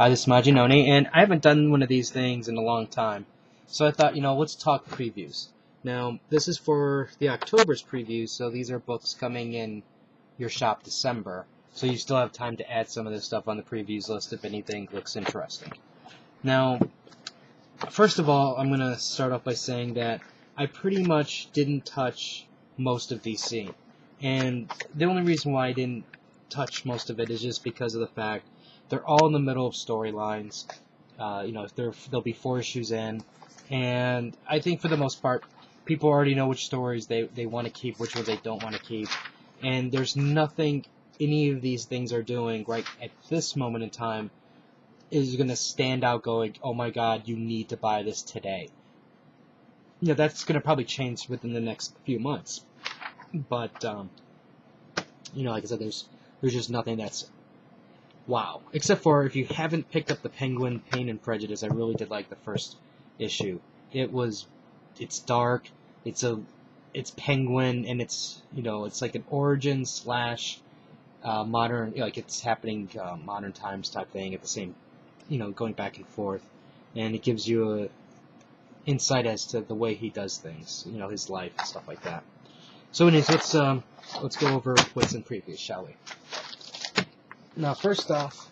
This is Majinoni, and I haven't done one of these things in a long time. So I thought, let's talk previews. Now, this is for the October's previews, so these are books coming in your shop December. So you still have time to add some of this stuff on the previews list if anything looks interesting. Now, first of all, I'm going to start off by saying that I pretty much didn't touch most of DC. And the only reason why I didn't touch most of it is just because of the fact they're all in the middle of storylines. There'll be 4 issues in, and I think for the most part, people already know which stories they want to keep, which ones they don't want to keep, and there's nothing any of these things are doing right at this moment in time is going to stand out going, oh my god, you need to buy this today. That's going to probably change within the next few months, but, like I said, there's just nothing that's wow. Except for if you haven't picked up the Penguin Pain and Prejudice, I really did like the first issue. It's dark, it's Penguin, and it's like an origin slash modern, it's happening modern times type thing at the same, going back and forth, and it gives you a insight as to the way he does things, his life and stuff like that. So anyways, let's go over what's in previews, shall we? Now, first off,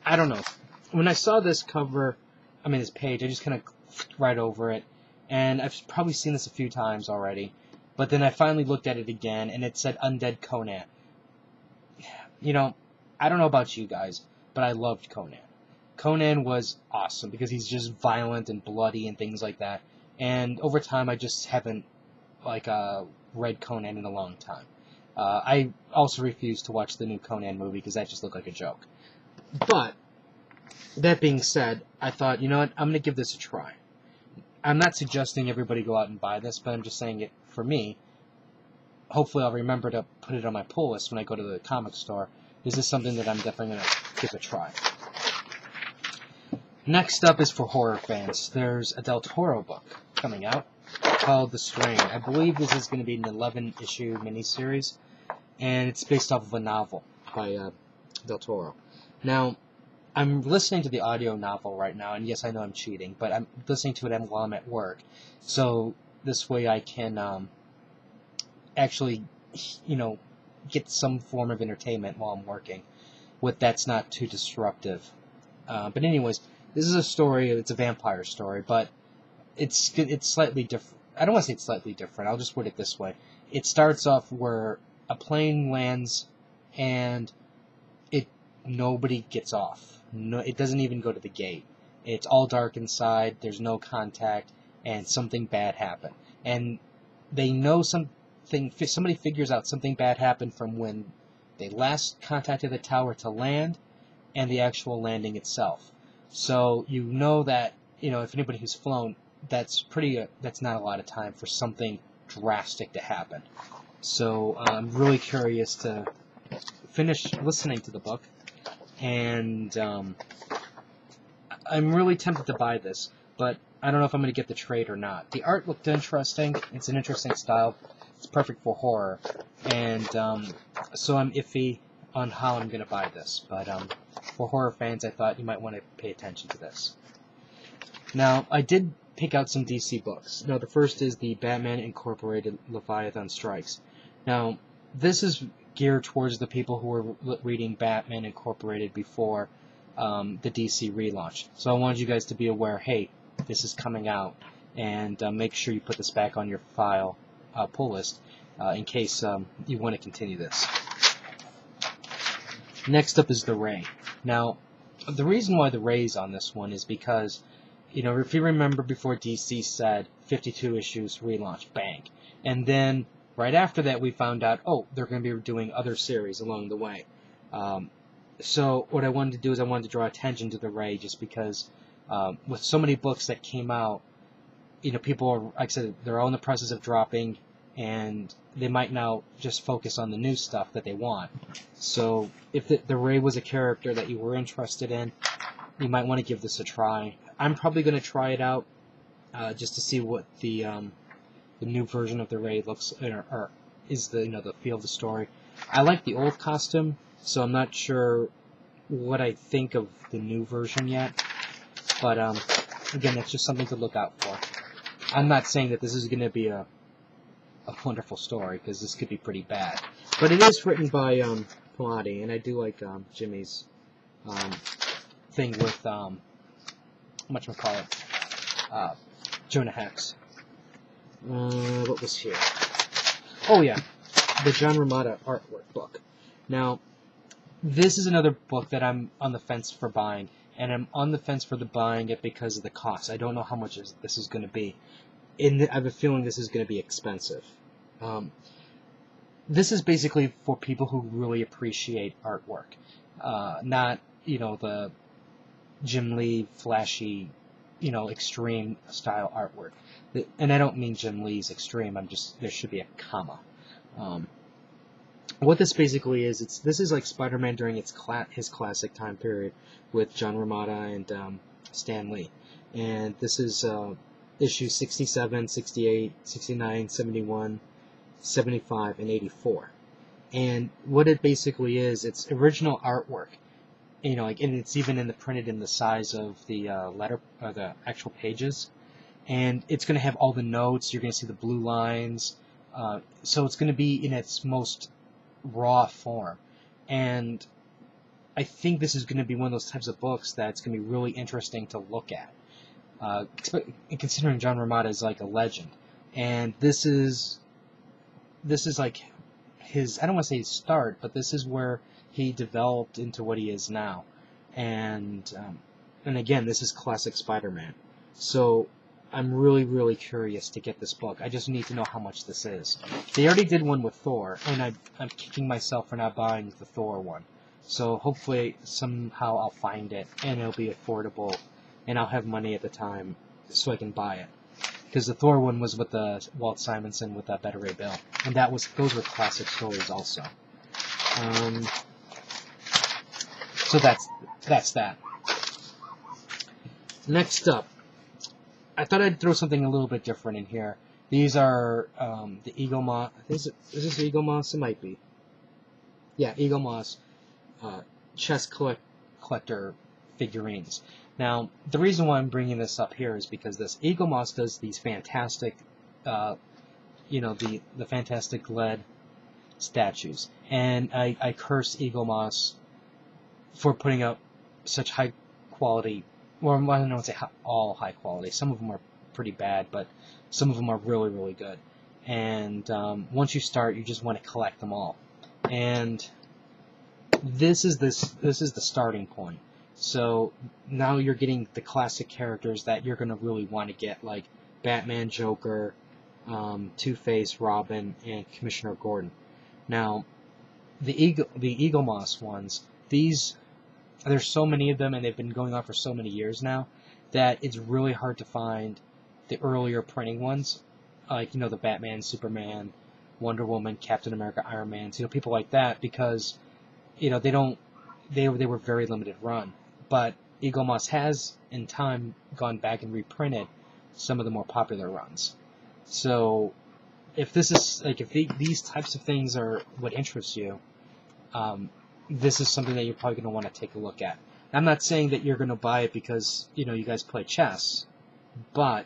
I don't know. When I saw this cover, this page, I just kind of clicked right over it, and I've probably seen this a few times already, but then I finally looked at it again, and it said Undead Conan. I don't know about you guys, but I loved Conan. Conan was awesome, because he's just violent and bloody and things like that, and over time, I just haven't, read Conan in a long time. I also refused to watch the new Conan movie because that just looked like a joke. But, that being said, I thought, you know what, I'm going to give this a try. I'm not suggesting everybody go out and buy this, but I'm just saying it for me. Hopefully I'll remember to put it on my pull list when I go to the comic store. This is something that I'm definitely going to give a try. Next up is for horror fans. There's a Del Toro book coming out called The Strain. I believe this is going to be an 11-issue miniseries, and it's based off of a novel by Del Toro. Now, I'm listening to the audio novel right now, and yes, I know I'm cheating, but I'm listening to it while I'm at work, so this way I can actually, get some form of entertainment while I'm working, that's not too disruptive. But anyways, this is a story, it's a vampire story, but it's slightly different. I don't want to say it's slightly different, I'll just word it this way. It starts off where a plane lands and nobody gets off. No, it doesn't even go to the gate. It's all dark inside, there's no contact, and something bad happened. And they know somebody figures out something bad happened from when they last contacted the tower to land and the actual landing itself. So you know that, if anybody who's flown, that's not a lot of time for something drastic to happen. So I'm really curious to finish listening to the book, and I'm really tempted to buy this, but I don't know if I'm going to get the trade or not. The art looked interesting. It's an interesting style. It's perfect for horror, and so I'm iffy on how I'm going to buy this, but for horror fans, I thought you might want to pay attention to this. Now, I did pick out some DC books. Now, the first is the Batman Incorporated Leviathan Strikes. Now, this is geared towards the people who were reading Batman Incorporated before the DC relaunch. So I wanted you guys to be aware, hey, this is coming out, and make sure you put this back on your file pull list in case you want to continue this. Next up is The Ray. Now, the reason why The Ray's on this one is because, if you remember before DC said 52 issues relaunch, bang. And then right after that we found out, they're going to be doing other series along the way. So what I wanted to do is I wanted to draw attention to The Ray just because with so many books that came out, people are, like I said, they're all in the process of dropping, and they might now just focus on the new stuff that they want. So if the Ray was a character that you were interested in, you might want to give this a try. I'm probably going to try it out just to see what the new version of the Ray looks or is the feel of the story. I like the old costume, so I'm not sure what I think of the new version yet. But again, it's just something to look out for. I'm not saying that this is going to be a wonderful story, because this could be pretty bad. But it is written by Palmiotti, and I do like Jimmy's thing with whatchamacallit, Jonah Hex. What was here? Oh yeah, the John Romita artwork book. Now, this is another book that I'm on the fence for buying, and I'm on the fence for buying it because of the cost. I don't know how much this is going to be. I have a feeling this is going to be expensive. This is basically for people who really appreciate artwork, not, the Jim Lee flashy, extreme style artwork. And I don't mean Jim Lee's extreme. There should be a comma. What this basically is, this is like Spider-Man during his classic time period with John Romita and Stan Lee. And this is issues 67, 68, 69, 71, 75, and 84. And what it basically is, it's original artwork. And it's even printed in the size of the the actual pages. And it's going to have all the notes. You're going to see the blue lines. So it's going to be in its most raw form. And I think this is going to be one of those types of books that's going to be really interesting to look at. Considering John Romita is like a legend. And this is like his, I don't want to say his start, but this is where he developed into what he is now. And again, this is classic Spider-Man. So I'm really, really curious to get this book. I just need to know how much this is. They already did one with Thor, and I'm kicking myself for not buying the Thor one. So hopefully somehow I'll find it, and it'll be affordable, and I'll have money at the time so I can buy it. Because the Thor one was with the Walt Simonson with Beta Ray Bill, and those were classic stories also. So that's that. Next up, I thought I'd throw something a little bit different in here. These are the Eaglemoss. Is this Eaglemoss? It might be. Yeah, Eaglemoss chess collector figurines. Now, the reason why I'm bringing this up here is because this Eaglemoss does these fantastic, the fantastic lead statues, and I curse Eaglemoss for putting out such high quality. Well, I don't want to say all high quality. Some of them are pretty bad, but some of them are really, really good. And once you start, you just want to collect them all. And this is the starting point. So now you're getting the classic characters that you're going to really want to get, like Batman, Joker, Two-Face, Robin, and Commissioner Gordon. Now, the Eaglemoss ones, there's so many of them, and they've been going on for so many years now, that it's really hard to find the earlier printing ones, like, the Batman, Superman, Wonder Woman, Captain America, Iron Man, people like that, because, they were very limited run. But Eaglemoss has, in time, gone back and reprinted some of the more popular runs. So, if these types of things are what interests you, this is something that you're probably going to want to take a look at. I'm not saying that you're going to buy it because, you guys play chess, but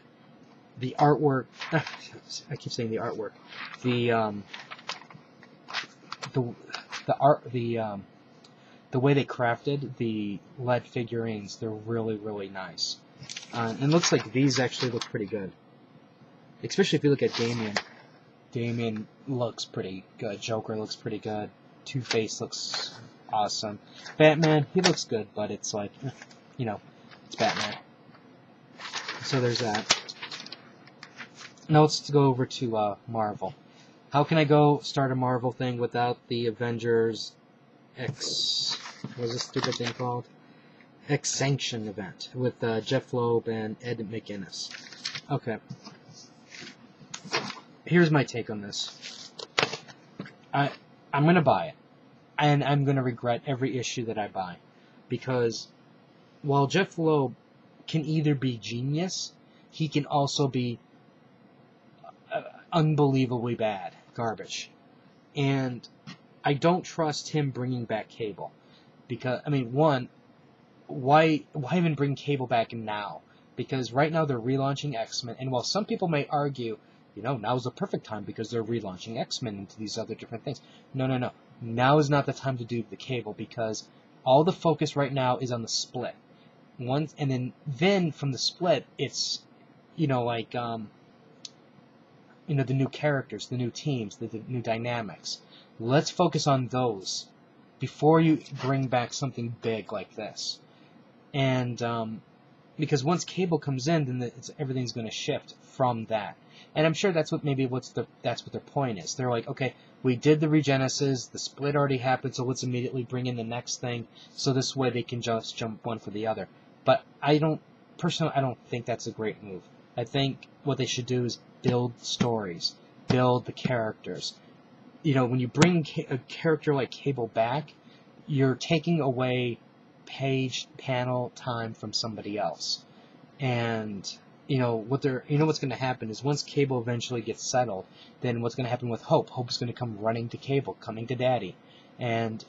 the artwork, I keep saying the artwork, the way they crafted the lead figurines, they're really, really nice. And it looks like these actually look pretty good. Especially if you look at Damian. Damian looks pretty good. Joker looks pretty good. Two-Face looks awesome. Batman, he looks good, but it's like, it's Batman. So there's that. Now let's go over to Marvel. How can I start a Marvel thing without the Avengers what was this stupid thing called? X-Sanction event with Jeff Loeb and Ed McGuinness. Okay. Here's my take on this. I'm going to buy it. And I'm going to regret every issue that I buy. Because while Jeff Loeb can either be genius, he can also be unbelievably bad. Garbage. And I don't trust him bringing back Cable. Because, I mean, one, why even bring Cable back now? Because right now they're relaunching X-Men, and while some people may argue, now's the perfect time because they're relaunching X-Men into these other different things. No, no, no. Now is not the time to do the Cable, because all the focus right now is on the Split. And then from the Split, it's, the new characters, the new teams, the new dynamics. Let's focus on those before you bring back something big like this. And because once Cable comes in, then everything's going to shift from that. And I'm sure that's what their point is. They're like, okay, we did the Regenesis, the Split already happened, so let's immediately bring in the next thing, so this way they can just jump one for the other. But I don't think that's a great move. I think what they should do is build stories, build the characters. When you bring a character like Cable back, you're taking away panel time from somebody else. And what's going to happen is once Cable eventually gets settled, then what's going to happen with Hope? Hope's going to come running to Cable, coming to Daddy. And,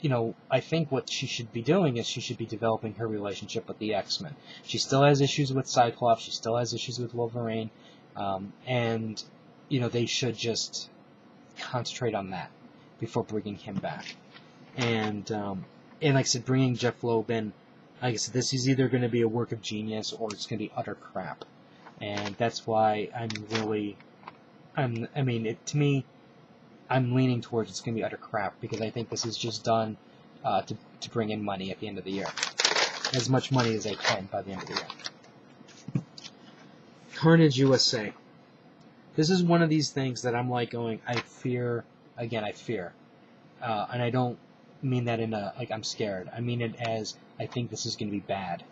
I think what she should be doing is she should be developing her relationship with the X-Men. She still has issues with Cyclops. She still has issues with Wolverine. And, they should just concentrate on that before bringing him back. And like I said, bringing Jeff Loeb in, like I said, this is either going to be a work of genius or it's going to be utter crap. And that's why I'm leaning towards it's going to be utter crap, because I think this is just done to bring in money at the end of the year. As much money as they can by the end of the year. Carnage USA. This is one of these things that I'm like going, I fear. And I don't mean that in I'm scared. I mean it as I think this is going to be bad.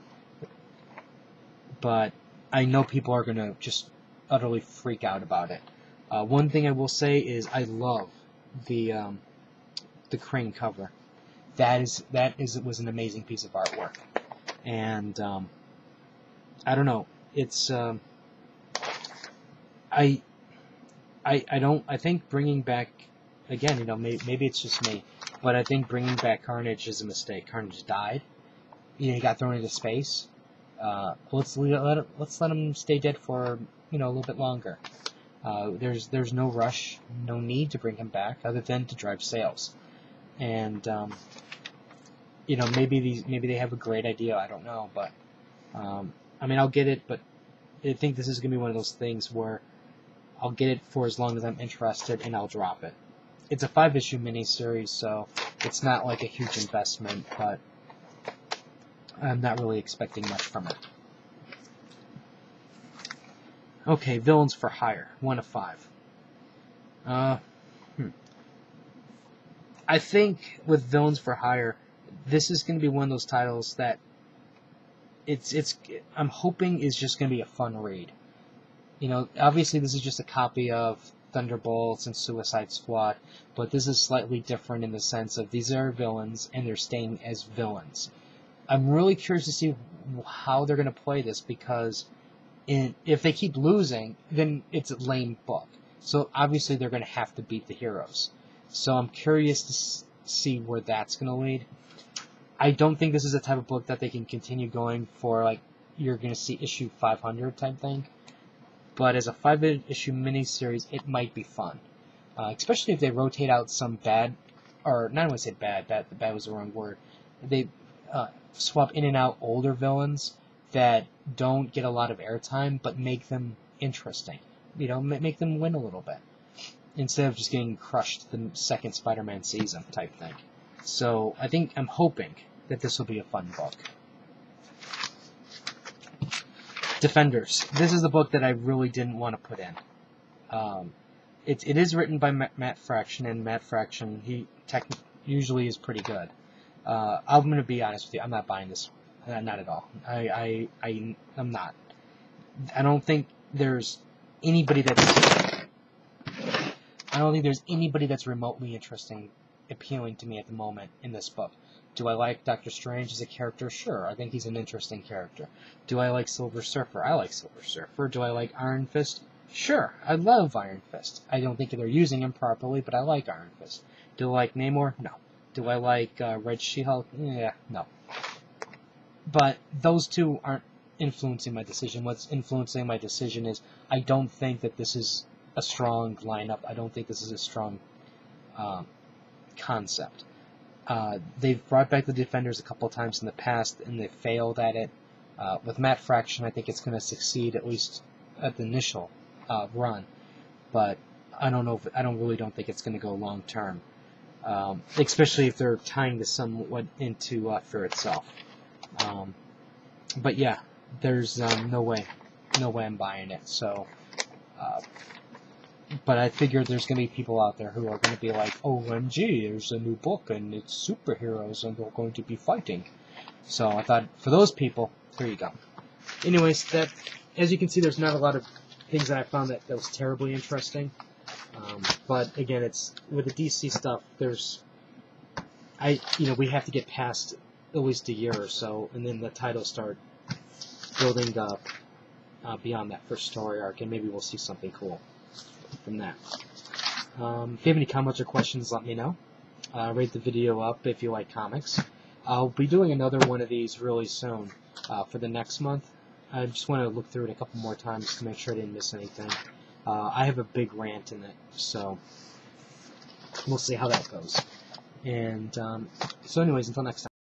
But I know people are going to just utterly freak out about it. One thing I will say is I love the Crane cover. That was an amazing piece of artwork. And I don't know. It's I think bringing back, again, maybe it's just me, but I think bringing back Carnage is a mistake. Carnage died. He got thrown into space. Let's let him stay dead for a little bit longer. There's no rush, no need to bring him back other than to drive sales. And maybe they have a great idea. I don't know, but I'll get it. But I think this is gonna be one of those things where I'll get it for as long as I'm interested, and I'll drop it. It's a 5-issue miniseries, so it's not like a huge investment, but I'm not really expecting much from it. Okay, Villains for Hire, 1 of 5. I think with Villains for Hire, this is going to be one of those titles that I'm hoping is just going to be a fun read. Obviously this is just a copy of Thunderbolts and Suicide Squad, but this is slightly different in the sense of these are villains and they're staying as villains. I'm really curious to see how they're going to play this, because if they keep losing, then it's a lame book. So obviously they're going to have to beat the heroes. So I'm curious to see where that's going to lead. I don't think this is a type of book that they can continue going for, you're going to see issue 500 type thing. But as a 5-issue miniseries, it might be fun. Especially if they rotate out some bad, or not want to say bad was the wrong word. They swap in and out older villains that don't get a lot of airtime, but make them interesting. Make them win a little bit. Instead of just getting crushed the second Spider-Man season type thing. So I'm hoping that this will be a fun book. Defenders. This is the book that I really didn't want to put in. It is written by Matt Fraction, and Matt Fraction, he usually is pretty good. I'm going to be honest with you, I'm not buying this. Not at all. I'm not. I don't think there's anybody that's remotely interesting, appealing to me at the moment in this book. Do I like Doctor Strange as a character? Sure. I think he's an interesting character. Do I like Silver Surfer? I like Silver Surfer. Do I like Iron Fist? Sure. I love Iron Fist. I don't think they're using him properly, but I like Iron Fist. Do I like Namor? No. Do I like Red She-Hulk? Yeah, no. But those two aren't influencing my decision. What's influencing my decision is I don't think that this is a strong lineup. I don't think this is a strong concept. They've brought back the Defenders a couple times in the past, and they've failed at it. With Matt Fraction, I think it's going to succeed, at least at the initial run. But I really don't think it's going to go long term. Especially if they're tying this somewhat into Fear itself. But yeah, there's no way I'm buying it. So, but I figured there's going to be people out there who are going to be like, OMG, there's a new book and it's superheroes and they're going to be fighting. So I thought, for those people, there you go. Anyways, as you can see, there's not a lot of things that I found that was terribly interesting. But again, it's with the DC stuff. We have to get past at least a year or so, and then the titles start building up beyond that first story arc, and maybe we'll see something cool from that. If you have any comments or questions, let me know. Rate the video up if you like comics. I'll be doing another one of these really soon for the next month. I just want to look through it a couple more times to make sure I didn't miss anything. I have a big rant in it, so we'll see how that goes. And so anyways, until next time.